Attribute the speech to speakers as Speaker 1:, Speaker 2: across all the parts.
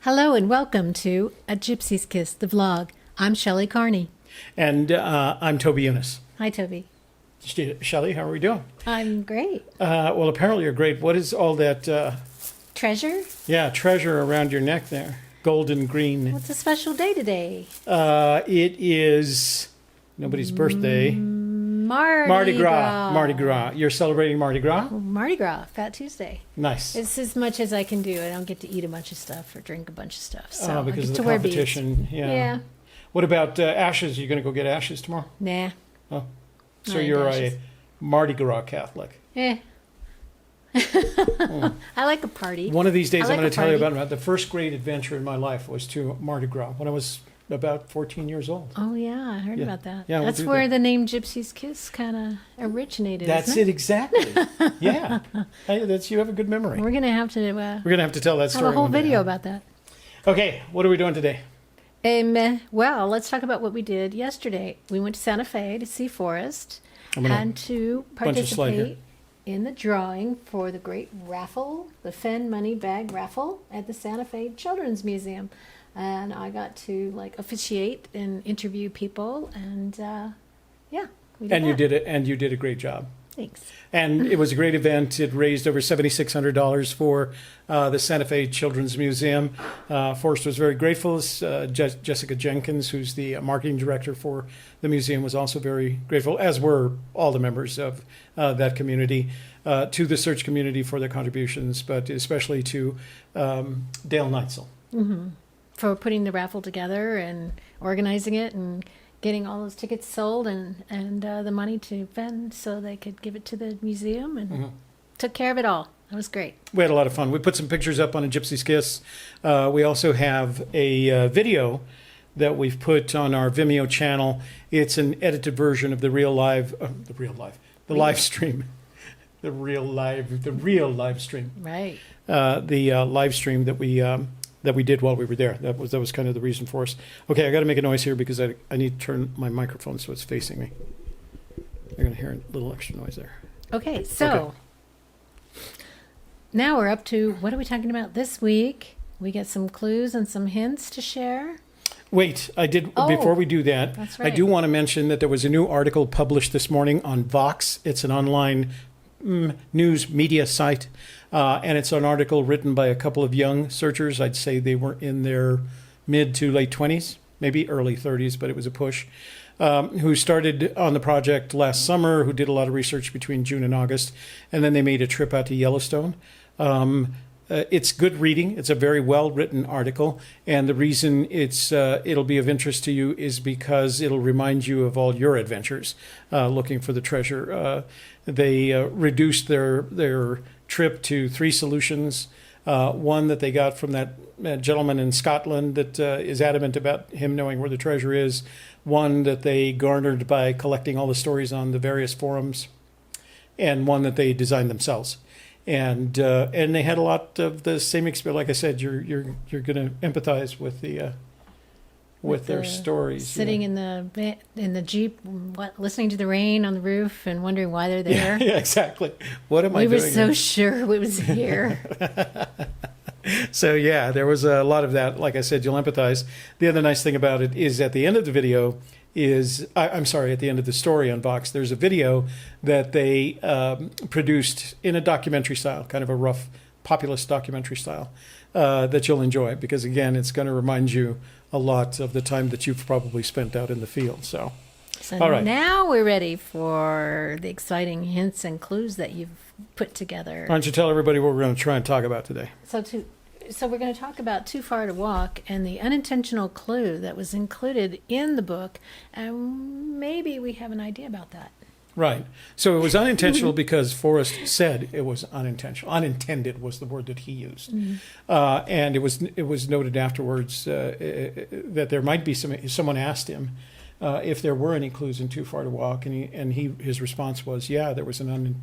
Speaker 1: Hello and welcome to A Gypsy's Kiss, the vlog. I'm Shelley Carney.
Speaker 2: And I'm Toby Eunice.
Speaker 1: Hi, Toby.
Speaker 2: Shelley, how are we doing?
Speaker 1: I'm great.
Speaker 2: Well, apparently you're great. What is all that?
Speaker 1: Treasure?
Speaker 2: Yeah, treasure around your neck there. Golden green.
Speaker 1: What's a special day today?
Speaker 2: It is nobody's birthday.
Speaker 1: Mardi Gras.
Speaker 2: Mardi Gras. You're celebrating Mardi Gras?
Speaker 1: Mardi Gras, Fat Tuesday.
Speaker 2: Nice.
Speaker 1: It's as much as I can do. I don't get to eat a bunch of stuff or drink a bunch of stuff. So
Speaker 2: Oh, because
Speaker 1: I
Speaker 2: of
Speaker 1: get
Speaker 2: the
Speaker 1: to
Speaker 2: competition.
Speaker 1: wear beads. Yeah.
Speaker 2: What about ashes? Are you going to go get ashes tomorrow?
Speaker 1: Nah.
Speaker 2: Oh. So
Speaker 1: I like
Speaker 2: you're
Speaker 1: ashes.
Speaker 2: a Mardi Gras Catholic.
Speaker 1: Eh. I like a party.
Speaker 2: One of these days
Speaker 1: I like
Speaker 2: I'm going
Speaker 1: a
Speaker 2: to tell you
Speaker 1: party.
Speaker 2: about the first great adventure in my life was to Mardi Gras when I was about 14 years old.
Speaker 1: Oh, yeah. I heard
Speaker 2: Yeah.
Speaker 1: about that.
Speaker 2: Yeah, we'll
Speaker 1: That's
Speaker 2: do
Speaker 1: where
Speaker 2: that.
Speaker 1: the name Gypsy's Kiss kind of originated.
Speaker 2: That's
Speaker 1: isn't
Speaker 2: it exactly. Yeah. Hey, you have a good memory.
Speaker 1: We're going to have to
Speaker 2: We're going to have to tell that story.
Speaker 1: have a whole
Speaker 2: one day.
Speaker 1: video about that.
Speaker 2: Okay, what are we doing today?
Speaker 1: Well, let's talk about what we did yesterday. We went to Santa Fe to see Forrest
Speaker 2: I'm gonna
Speaker 1: and to
Speaker 2: bunch of slide here.
Speaker 1: participate in the drawing for the great raffle, the Fenn money bag raffle at the Santa Fe Children's Museum. And I got to officiate and interview people, and yeah, we did
Speaker 2: And you
Speaker 1: that.
Speaker 2: did it, and you did a great job.
Speaker 1: Thanks.
Speaker 2: And it was a great event. It raised over $7,600 for the Santa Fe Children's Museum. Forrest was very grateful. Jessica Jenkins, who's the marketing director for the museum, was also very grateful, as were all the members of that community, to the search community for their contributions, but especially to Dale Neitzel.
Speaker 1: For putting the raffle together and organizing it and getting all those tickets sold and the money to Fenn so they could give it to the museum and took care of it all. That was great.
Speaker 2: We had a lot of fun. We put some pictures up on a Gypsy's Kiss. We also have a video that we've put on our Vimeo channel. It's an edited version of the live stream. The real live stream.
Speaker 1: Right.
Speaker 2: The live stream that we did while we were there. That was kind of the reason for us. Okay, I got to make a noise here because I need to turn my microphone so it's facing me. You're going to hear a little extra noise there.
Speaker 1: Okay, so now we're up to, what are we talking about this week? We get some clues and some hints to share.
Speaker 2: Wait, before we do that,
Speaker 1: that's
Speaker 2: I
Speaker 1: right.
Speaker 2: do want to mention that there was a new article published this morning on Vox. It's an online news media site, and it's an article written by a couple of young searchers. I'd say they were in their mid to late 20s, maybe early 30s, but it was a push, who started on the project last summer, who did a lot of research between June and August, and then they made a trip out to Yellowstone. It's good reading. It's a very well-written article, and the reason it'll be of interest to you is because it'll remind you of all your adventures looking for the treasure. They reduced their trip to 3 solutions. One that they got from that gentleman in Scotland that is adamant about him knowing where the treasure is. One that they garnered by collecting all the stories on the various forums, and one that they designed themselves. And they had a lot of the same experience. Like I said, you're going to empathize with their stories.
Speaker 1: Sitting in the Jeep, listening to the rain on the roof and wondering why they're there.
Speaker 2: Yeah, exactly. What am I
Speaker 1: We
Speaker 2: doing?
Speaker 1: were so
Speaker 2: here?
Speaker 1: sure it was here.
Speaker 2: So yeah, there was a lot of that. Like I said, you'll empathize. The other nice thing about it is at the end of the video at the end of the story on Vox, there's a video that they produced in a documentary style, kind of a rough populist documentary style, that you'll enjoy because, again, it's going to remind you a lot of the time that you've probably spent out in the field. So all right.
Speaker 1: Now we're ready for the exciting hints and clues that you've put together.
Speaker 2: Why don't you tell everybody what we're going to try and talk about today?
Speaker 1: So we're going to talk about Too Far to Walk and the unintentional clue that was included in the book, and maybe we have an idea about that.
Speaker 2: Right. So it was unintentional because Forrest said it was unintentional. Unintended was the word that he used. And it was noted afterwards that there might be someone asked him if there were any clues in Too Far to Walk, and his response was, yeah, there was an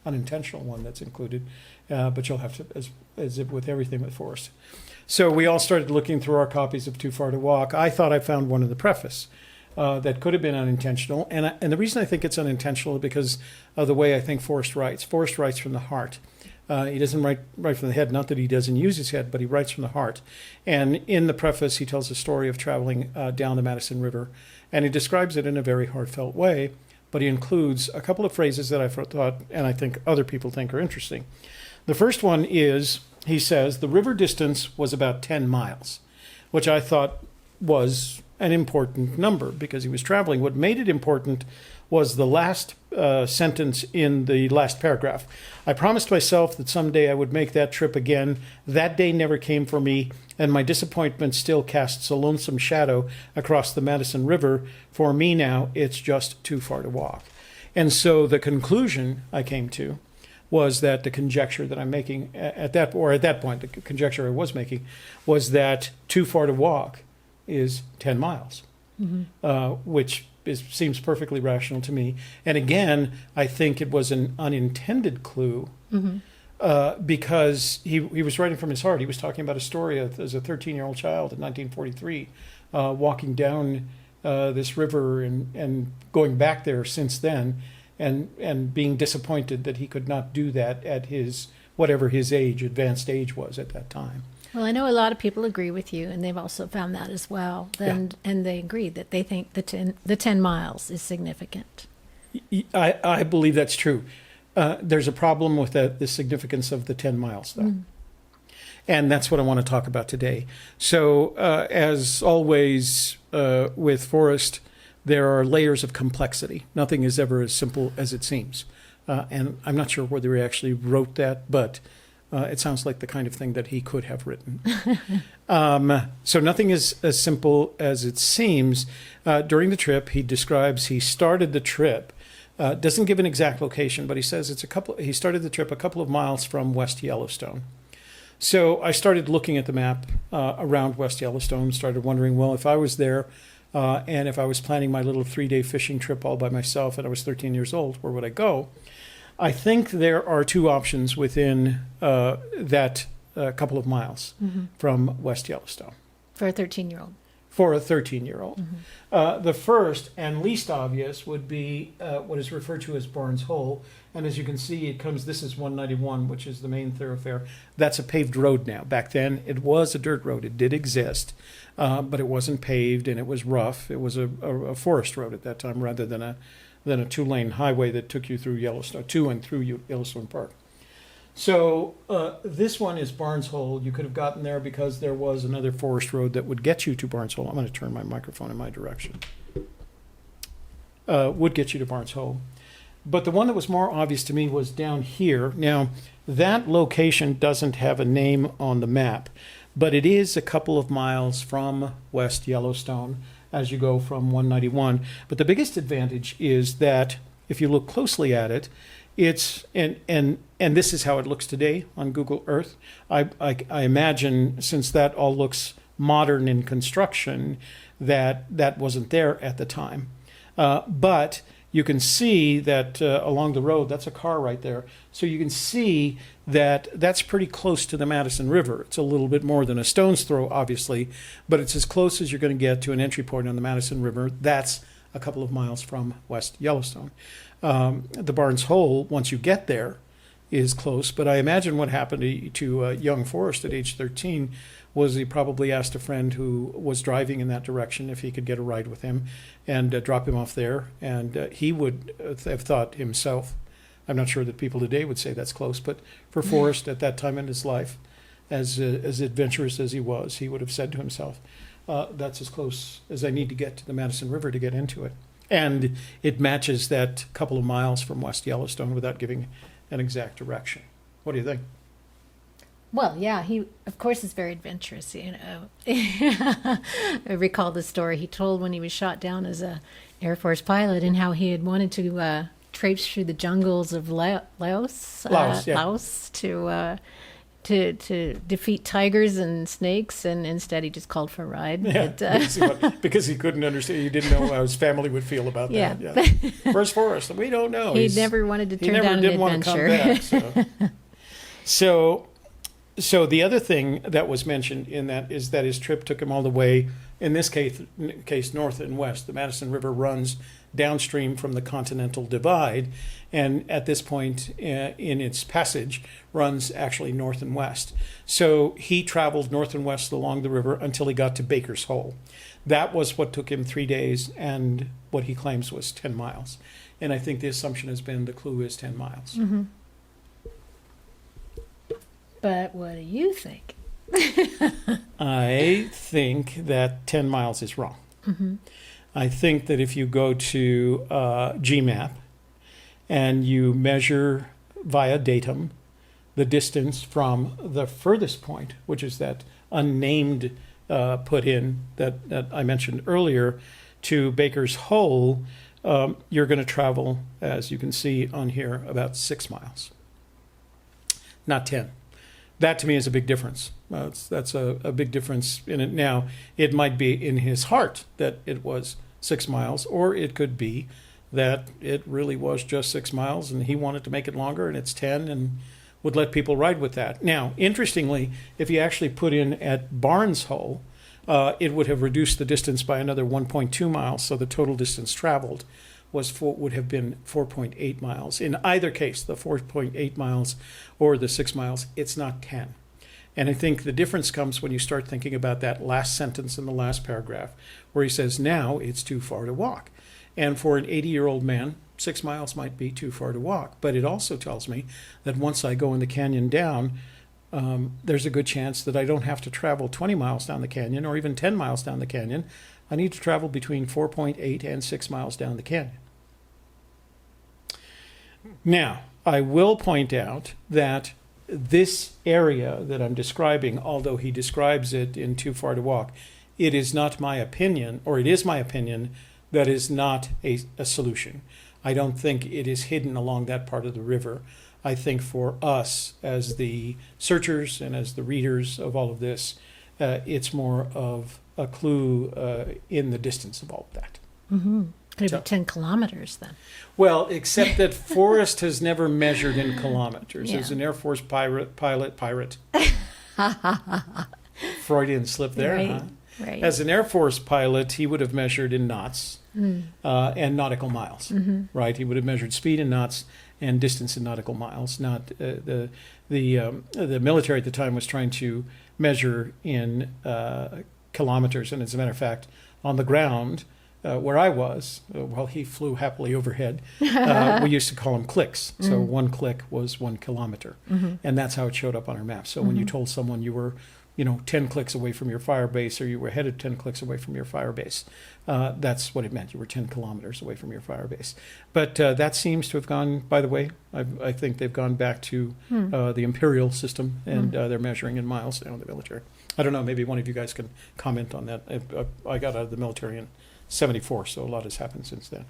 Speaker 2: unintentional one that's included, but you'll have to, as with everything with Forrest. So we all started looking through our copies of Too Far to Walk. I thought I found one in the preface that could have been unintentional, and the reason I think it's unintentional is because of the way I think Forrest writes. Forrest writes from the heart. He doesn't write from the head, not that he doesn't use his head, but he writes from the heart. And in the preface, he tells the story of traveling down the Madison River, and he describes it in a very heartfelt way, but he includes a couple of phrases that I thought, and I think other people think are interesting. The first one is, he says, the river distance was about 10 miles, which I thought was an important number because he was traveling. What made it important was the last sentence in the last paragraph. I promised myself that someday I would make that trip again. That day never came for me, and my disappointment still casts a lonesome shadow across the Madison River. For me now, it's just too far to walk. And so the conclusion I came to was that the conjecture that I'm making at that point, the conjecture I was making, was that too far to walk is 10 miles, which seems perfectly rational to me. And again, I think it was an unintended clue because he was writing from his heart. He was talking about a story as a 13-year-old child in 1943, walking down this river and going back there since then, and being disappointed that he could not do that at whatever his advanced age was at that time.
Speaker 1: Well, I know a lot of people agree with you, and they've also found that as well. And they agree that they think the 10 miles is significant.
Speaker 2: I believe that's true. There's a problem with the significance of the 10 miles, though. And that's what I want to talk about today. So, as always with Forrest, there are layers of complexity. Nothing is ever as simple as it seems. And I'm not sure whether he actually wrote that, but it sounds like the kind of thing that he could have written. So nothing is as simple as it seems. During the trip, he describes he started the trip, doesn't give an exact location, but he says he started the trip a couple of miles from West Yellowstone. So I started looking at the map around West Yellowstone, started wondering, well, if I was there and if I was planning my little 3-day fishing trip all by myself and I was 13 years old, where would I go? I think there are two options within that couple of miles from West Yellowstone.
Speaker 1: For a 13-year-old.
Speaker 2: For a 13-year-old. The first and least obvious would be what is referred to as Barnes Hole. And as you can see, this is 191, which is the main thoroughfare. That's a paved road now. Back then, it was a dirt road. It did exist, but it wasn't paved and it was rough. It was a forest road at that time rather than a 2-lane highway that took you through Yellowstone, to and through Yellowstone Park. So this one is Barnes Hole. You could have gotten there because there was another forest road that would get you to Barnes Hole. I'm going to turn my microphone in my direction. Would get you to Barnes Hole. But the one that was more obvious to me was down here. Now, that location doesn't have a name on the map, but it is a couple of miles from West Yellowstone as you go from 191. But the biggest advantage is that if you look closely at it, it's and this is how it looks today on Google Earth. I imagine, since that all looks modern in construction, that wasn't there at the time. But you can see that along the road, that's a car right there. So you can see that that's pretty close to the Madison River. It's a little bit more than a stone's throw, obviously, but it's as close as you're going to get to an entry point on the Madison River. That's a couple of miles from West Yellowstone. The Barnes Hole, once you get there, is close, but I imagine what happened to young Forrest at age 13 was he probably asked a friend who was driving in that direction if he could get a ride with him and drop him off there, and he would have thought himself, I'm not sure that people today would say that's close, but for Forrest at that time in his life, as adventurous as he was, he would have said to himself, that's as close as I need to get to the Madison River to get into it. And it matches that couple of miles from West Yellowstone without giving an exact direction. What do you think?
Speaker 1: Well, yeah, he, of course, is very adventurous, you know. I recall the story he told when he was shot down as a Air Force pilot and how he had wanted to traipse through the jungles of Laos to defeat tigers and snakes, and instead he just called for a ride.
Speaker 2: Yeah,
Speaker 1: but,
Speaker 2: because he couldn't understand. He didn't know how his family would feel about that. Yeah. Where's Forrest? We don't know.
Speaker 1: He never wanted to turn down an adventure.
Speaker 2: He never did want to come back. So So the other thing that was mentioned in that is that his trip took him all the way, in this case north and west. The Madison River runs downstream from the Continental Divide, and at this point in its passage runs actually north and west. So he traveled north and west along the river until he got to Baker's Hole. That was what took him 3 days, and what he claims was 10 miles. And I think the assumption has been the clue is 10 miles.
Speaker 1: Mm-hmm. But what do you think?
Speaker 2: I think that 10 miles is wrong.
Speaker 1: Mm-hmm.
Speaker 2: I think that if you go to GMAP and you measure via datum the distance from the furthest point, which is that unnamed put in that I mentioned earlier, to Baker's Hole, you're going to travel, as you can see on here, about 6 miles, not 10. That to me is a big difference. That's a big difference in it. Now, it might be in his heart that it was 6 miles, or it could be that it really was just 6 miles and he wanted to make it longer and it's 10 and would let people ride with that. Now, interestingly, if he actually put in at Barnes Hole, it would have reduced the distance by another 1.2 miles, so the total distance traveled would have been 4.8 miles. In either case, the 4.8 miles or the 6 miles, it's not 10. And I think the difference comes when you start thinking about that last sentence in the last paragraph, where he says, now it's too far to walk. And for an 80-year-old man, 6 miles might be too far to walk. But it also tells me that once I go in the canyon down, there's a good chance that I don't have to travel 20 miles down the canyon or even 10 miles down the canyon. I need to travel between 4.8 and 6 miles down the canyon. Now, I will point out that this area that I'm describing, although he describes it in too far to walk, it is not my opinion, or it is my opinion, that is not a solution. I don't think it is hidden along that part of the river. I think for us, as the searchers and as the readers of all of this, it's more of a clue in the distance of all of that.
Speaker 1: Mm-hmm. Could
Speaker 2: So-
Speaker 1: be 10 kilometers then.
Speaker 2: Well, except that Forrest has never measured in kilometers.
Speaker 1: Yeah.
Speaker 2: As an Air Force pilot, Freudian slip there,
Speaker 1: Right,
Speaker 2: huh?
Speaker 1: right.
Speaker 2: As an Air Force pilot, he would have measured in knots and nautical miles, right? He would have measured speed in knots and distance in nautical miles. Not the military at the time was trying to measure in kilometers. And as a matter of fact, on the ground, where I was, while he flew happily overhead, we used to call them clicks. So 1 click was 1 kilometer. And that's how it showed up on our map. So when you told someone you were, 10 clicks away from your fire base, or you were headed 10 clicks away from your fire base, that's what it meant. You were 10 kilometers away from your fire base. But that seems to have gone, by the way, I think they've gone back to the imperial system, and they're measuring in miles now in the military. I don't know, maybe one of you guys can comment on that. I got out of the military in 74, so a lot has happened since then.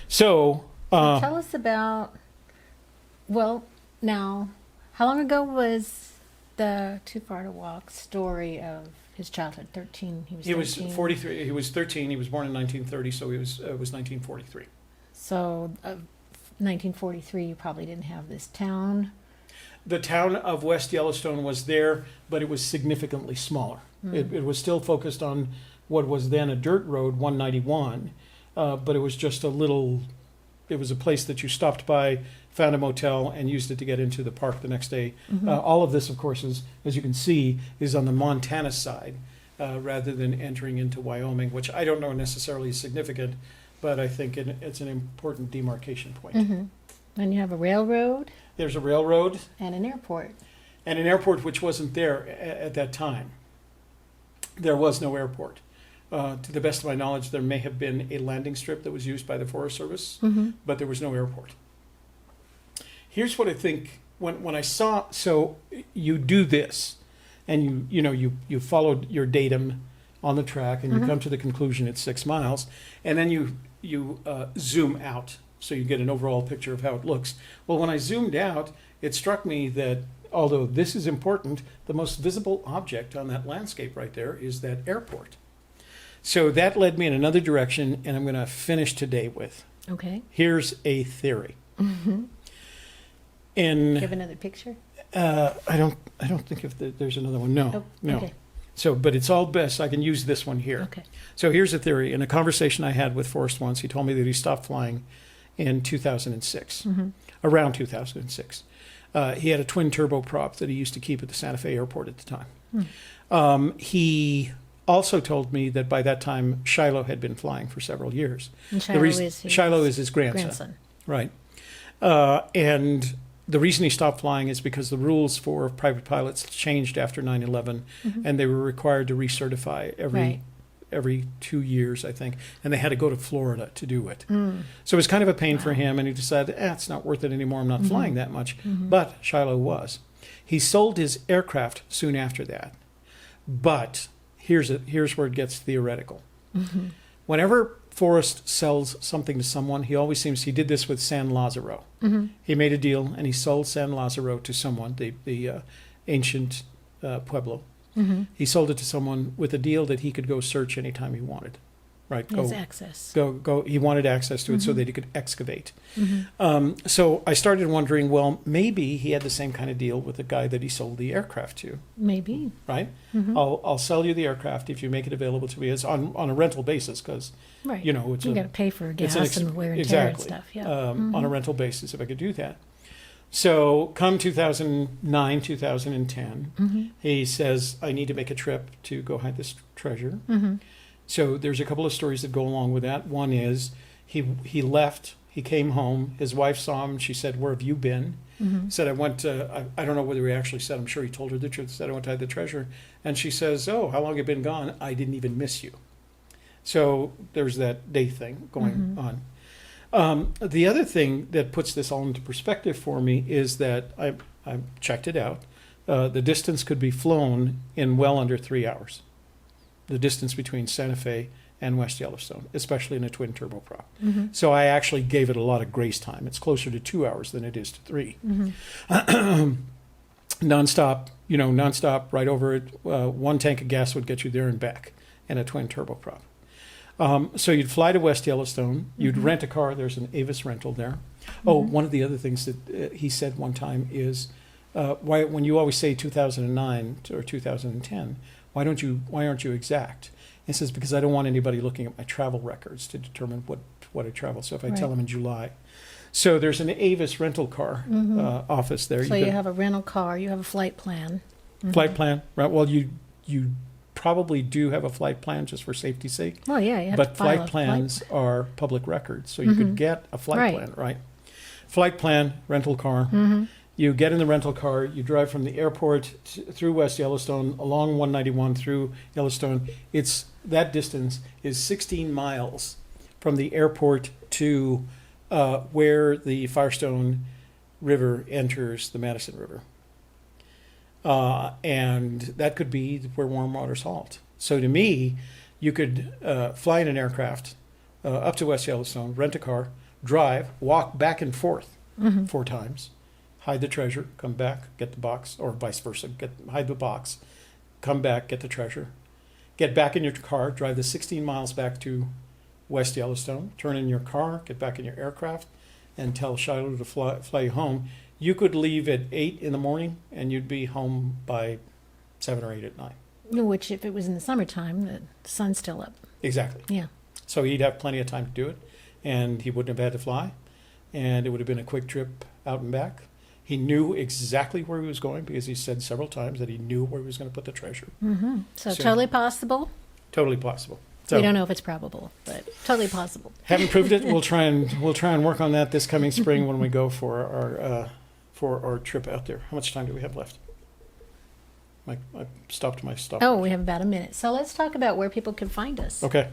Speaker 2: So,
Speaker 1: Tell us about, now, how long ago was the Too Far to Walk story of his childhood? 13, he was 13.
Speaker 2: he was 43. He was 13. He was born in 1930, so it was 1943.
Speaker 1: So, 1943, you probably didn't have this town.
Speaker 2: The town of West Yellowstone was there, but it was significantly smaller. It was still focused on what was then a dirt road, 191, but it was just it was a place that you stopped by, found a motel, and used it to get into the park the next day. All of this, of course, as you can see, is on the Montana side, rather than entering into Wyoming, which I don't know necessarily is significant, but I think it's an important demarcation point.
Speaker 1: And you have a railroad
Speaker 2: There's a railroad
Speaker 1: and an airport.
Speaker 2: and an airport which wasn't there at that time. There was no airport. To the best of my knowledge, there may have been a landing strip that was used by the Forest Service, but there was no airport. Here's what I think when I saw. So you do this, and you followed your datum on the track, and you come to the conclusion it's 6 miles, and then you zoom out so you get an overall picture of how it looks. Well, when I zoomed out, it struck me that although this is important, the most visible object on that landscape right there is that airport. So that led me in another direction, and I'm going to finish today with.
Speaker 1: Okay.
Speaker 2: Here's a theory.
Speaker 1: Give another picture.
Speaker 2: I don't think if there's another one. No,
Speaker 1: Oh,
Speaker 2: no.
Speaker 1: okay.
Speaker 2: So, but it's all best. I can use this one here.
Speaker 1: Okay.
Speaker 2: So here's a theory. In a conversation I had with Forrest once, he told me that he stopped flying in 2006, around 2006. He had a twin turboprop that he used to keep at the Santa Fe airport at the time. He also told me that by that time Shiloh had been flying for several years.
Speaker 1: And
Speaker 2: Shiloh is his grandson. Right. And the reason he stopped flying is because the rules for private pilots changed after 9/11, and they were required to recertify every 2 years, I think, and they had to go to Florida to do it. So it was kind of a pain for him, and he decided, it's not worth it anymore. I'm not flying that much. But Shiloh was. He sold his aircraft soon after that. But here's where it gets theoretical. Whenever Forrest sells something to someone, he did this with San Lazaro. He made a deal and he sold San Lazaro to someone, the ancient Pueblo. He sold it to someone with a deal that he could go search anytime he wanted. Right?
Speaker 1: His access.
Speaker 2: Go. He wanted access to it so that he could excavate. So I started wondering, well, maybe he had the same kind of deal with the guy that he sold the aircraft to.
Speaker 1: Maybe.
Speaker 2: Right? I'll sell you the aircraft if you make it available to me. It's on a rental basis because,
Speaker 1: Right.
Speaker 2: you know,
Speaker 1: you got to pay for gas and wear and tear and stuff. Yeah.
Speaker 2: On a rental basis if I could do that. So come 2009, 2010, he says, I need to make a trip to go hide this treasure. So there's a couple of stories that go along with that. One is he left, he came home, his wife saw him, she said, where have you been? Said, I went to, I don't know whether he actually said, I'm sure he told her the truth, said, I went to hide the treasure. And she says, oh, how long have you been gone? I didn't even miss you. So there's that day thing going on. The other thing that puts this all into perspective for me is that I checked it out. The distance could be flown in well under 3 hours. The distance between Santa Fe and West Yellowstone, especially in a twin turboprop. So I actually gave it a lot of grace time. It's closer to 2 hours than it is to 3. Nonstop, right over it. One tank of gas would get you there and back in a twin turboprop. So you'd fly to West Yellowstone. You'd rent a car. There's an Avis rental there. Oh, one of the other things that he said one time is, when you always say 2009 or 2010, why aren't you exact? He says, because I don't want anybody looking at my travel records to determine what I travel. So if I tell them in July. So there's an Avis rental car office there.
Speaker 1: So you have a rental car, you have a flight plan.
Speaker 2: Flight plan, right? Well, you probably do have a flight plan just for safety's sake.
Speaker 1: Well, yeah, you have
Speaker 2: but
Speaker 1: to file
Speaker 2: flight plans are public records, so you could get a flight plan, right? Flight plan, rental car. You get in the rental car, you drive from the airport through West Yellowstone, along 191 through Yellowstone. That distance is 16 miles from the airport to where the Firestone River enters the Madison River. And that could be where warm waters halt. So to me, you could fly in an aircraft up to West Yellowstone, rent a car, drive, walk back and forth 4 times, hide the treasure, come back, get the box, or vice versa, hide the box, come back, get the treasure, get back in your car, drive the 16 miles back to West Yellowstone, turn in your car, get back in your aircraft, and tell Shiloh to fly you home. You could leave at 8 in the morning, and you'd be home by 7 or 8 at night.
Speaker 1: Which, if it was in the summertime, the sun's still up.
Speaker 2: Exactly.
Speaker 1: Yeah.
Speaker 2: So he'd have plenty of time to do it, and he wouldn't have had to fly, and it would have been a quick trip out and back. He knew exactly where he was going because he said several times that he knew where he was going to put the treasure.
Speaker 1: So totally possible?
Speaker 2: Totally possible. So,
Speaker 1: we don't know if it's probable, but totally possible.
Speaker 2: Haven't proved it. We'll try and work on that this coming spring when we go for our trip out there. How much time do we have left? I stopped my stop.
Speaker 1: Oh, we have about a minute. So let's talk about where people can find us.
Speaker 2: Okay.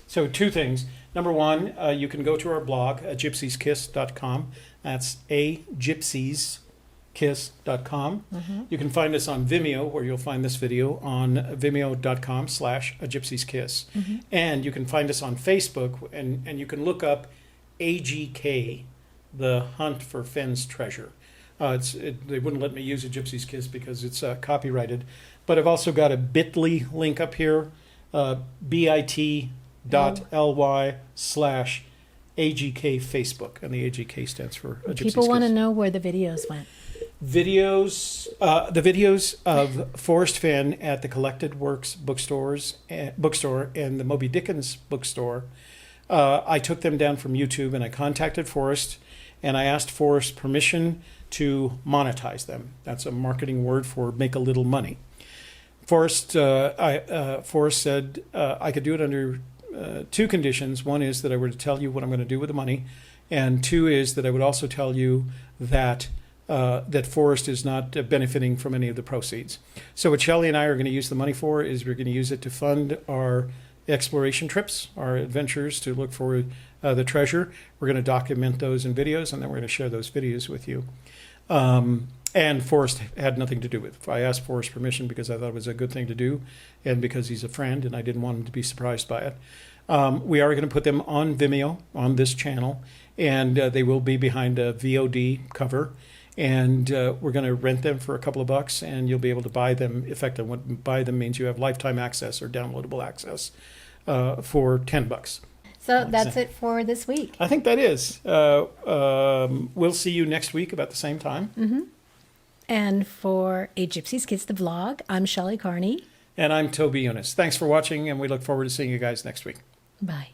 Speaker 2: So 2 things. Number 1, you can go to our blog at gypsieskiss.com. That's gypsieskiss.com. You can find us on Vimeo, where you'll find this video on vimeo.com/gypsieskiss. And you can find us on Facebook, and you can look up AGK, the Hunt for Fenn's Treasure. They wouldn't let me use a Gypsy's Kiss because it's copyrighted. But I've also got a bit.ly link up here, bit.ly/AGK Facebook. And the AGK stands for Gypsy's Kiss.
Speaker 1: People want to know where the videos went.
Speaker 2: The videos of Forrest Fenn at the Collected Works bookstore and the Moby Dickens bookstore. I took them down from YouTube and I contacted Forrest and I asked Forrest permission to monetize them. That's a marketing word for make a little money. Forrest said I could do it under two conditions. One is that I were to tell you what I'm going to do with the money, and two is that I would also tell you that Forrest is not benefiting from any of the proceeds. So what Shelley and I are going to use the money for is we're going to use it to fund our exploration trips, our adventures to look for the treasure. We're going to document those in videos, and then we're going to share those videos with you. And Forrest had nothing to do with it. I asked Forrest permission because I thought it was a good thing to do and because he's a friend and I didn't want him to be surprised by it. We are going to put them on Vimeo, on this channel, and they will be behind a VOD cover. And we're going to rent them for a couple of bucks, and you'll be able to buy them. Effectively, what buy them means you have lifetime access or downloadable access for $10.
Speaker 1: So that's it for this week.
Speaker 2: I think that is. We'll see you next week about the same time.
Speaker 1: Mm-hmm. And for A Gypsy's Kiss, the vlog, I'm Shelley Carney.
Speaker 2: And I'm Toby Eunice. Thanks for watching, and we look forward to seeing you guys next week.
Speaker 1: Bye.